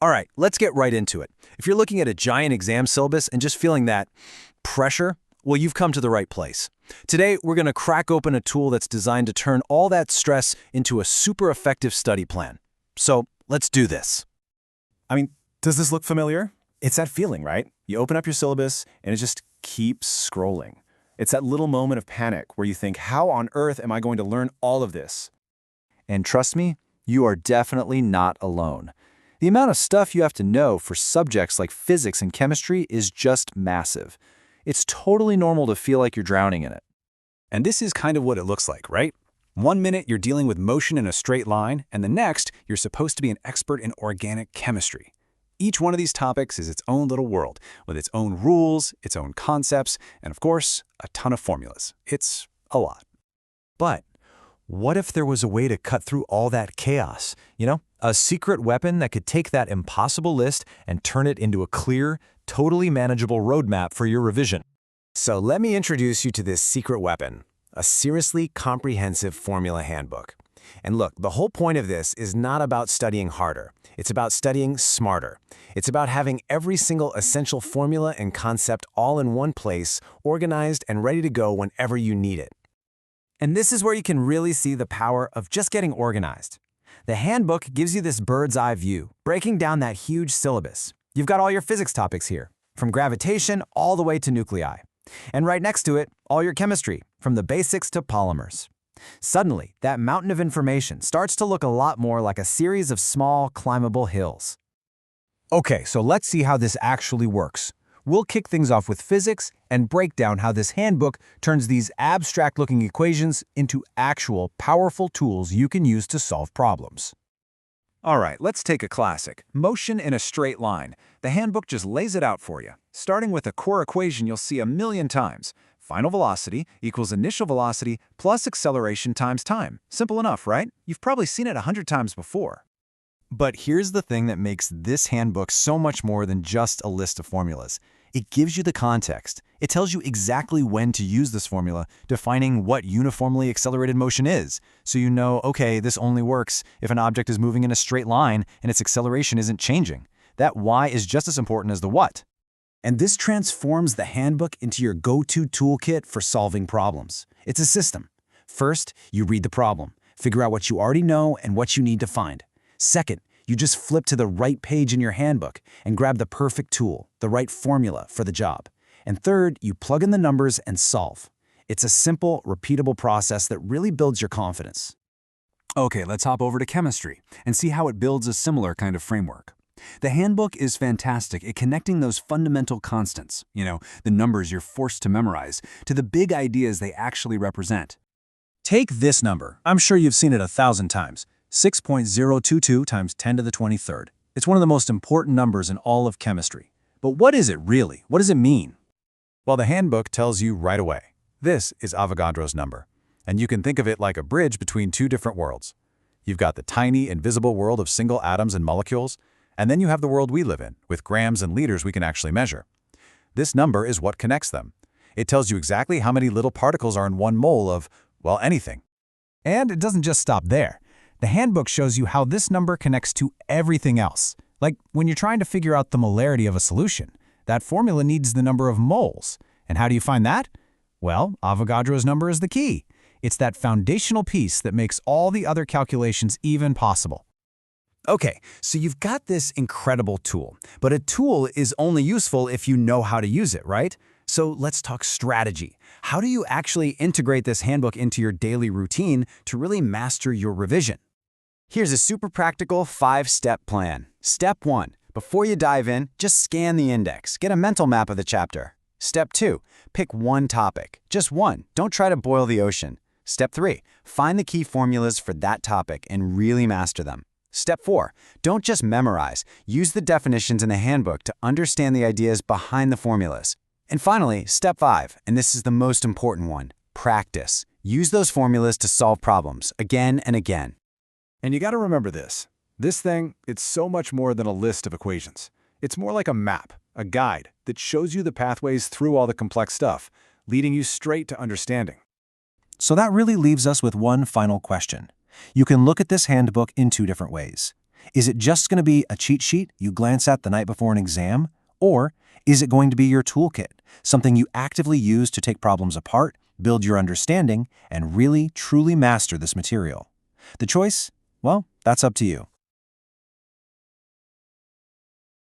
All right, let's get right into it. If you're looking at a giant exam syllabus and just feeling that pressure, well, you've come to the right place. Today, we're going to crack open a tool that's designed to turn all that stress into a super effective study plan. So let's do this. Does this look familiar? It's that feeling, right? You open up your syllabus and it just keeps scrolling. It's that little moment of panic where you think, how on earth am I going to learn all of this? And trust me, you are definitely not alone. The amount of stuff you have to know for subjects like physics and chemistry is just massive. It's totally normal to feel like you're drowning in it. And this is kind of what it looks like, right? 1 minute you're dealing with motion in a straight line, and the next you're supposed to be an expert in organic chemistry. Each one of these topics is its own little world, with its own rules, its own concepts, and of course, a ton of formulas. It's a lot. But what if there was a way to cut through all that chaos? A secret weapon that could take that impossible list and turn it into a clear, totally manageable roadmap for your revision. So let me introduce you to this secret weapon, a seriously comprehensive formula handbook. And look, the whole point of this is not about studying harder. It's about studying smarter. It's about having every single essential formula and concept all in one place, organized and ready to go whenever you need it. And this is where you can really see the power of just getting organized. The handbook gives you this bird's eye view, breaking down that huge syllabus. You've got all your physics topics here, from gravitation all the way to nuclei. And right next to it, all your chemistry, from the basics to polymers. Suddenly, that mountain of information starts to look a lot more like a series of small, climbable hills. Okay, so let's see how this actually works. We'll kick things off with physics and break down how this handbook turns these abstract-looking equations into actual, powerful tools you can use to solve problems. All right, let's take a classic, motion in a straight line. The handbook just lays it out for you. Starting with a core equation you'll see a million times. Final velocity equals initial velocity plus acceleration times time. Simple enough, right? You've probably seen it 100 times before. But here's the thing that makes this handbook so much more than just a list of formulas. It gives you the context. It tells you exactly when to use this formula, defining what uniformly accelerated motion is. So you know, okay, this only works if an object is moving in a straight line and its acceleration isn't changing. That why is just as important as the what. And this transforms the handbook into your go-to toolkit for solving problems. It's a system. First, you read the problem, figure out what you already know and what you need to find. Second, you just flip to the right page in your handbook and grab the perfect tool, the right formula for the job. And third, you plug in the numbers and solve. It's a simple, repeatable process that really builds your confidence. Okay, let's hop over to chemistry and see how it builds a similar kind of framework. The handbook is fantastic at connecting those fundamental constants, the numbers you're forced to memorize, to the big ideas they actually represent. Take this number. I'm sure you've seen it 1,000 times. 6.022 times 10 to the 23rd. It's one of the most important numbers in all of chemistry. But what is it really? What does it mean? Well, the handbook tells you right away. This is Avogadro's number, and you can think of it like a bridge between two different worlds. You've got the tiny, invisible world of single atoms and molecules, and then you have the world we live in, with grams and liters we can actually measure. This number is what connects them. It tells you exactly how many little particles are in 1 mole of, well, anything. And it doesn't just stop there. The handbook shows you how this number connects to everything else. Like when you're trying to figure out the molarity of a solution, that formula needs the number of moles. And how do you find that? Well, Avogadro's number is the key. It's that foundational piece that makes all the other calculations even possible. Okay, so you've got this incredible tool, but a tool is only useful if you know how to use it, right? So let's talk strategy. How do you actually integrate this handbook into your daily routine to really master your revision? Here's a super practical 5-step plan. Step 1. Before you dive in, just scan the index. Get a mental map of the chapter. Step 2. Pick one topic. Just one. Don't try to boil the ocean. Step 3. Find the key formulas for that topic and really master them. Step 4. Don't just memorize. Use the definitions in the handbook to understand the ideas behind the formulas. And finally, Step 5, and this is the most important one, practice. Use those formulas to solve problems again and again. And you got to remember this. This thing, it's so much more than a list of equations. It's more like a map, a guide that shows you the pathways through all the complex stuff, leading you straight to understanding. So that really leaves us with one final question. You can look at this handbook in 2 different ways. Is it just going to be a cheat sheet you glance at the night before an exam? Or is it going to be your toolkit, something you actively use to take problems apart, build your understanding, and really, truly master this material? The choice? Well, that's up to you.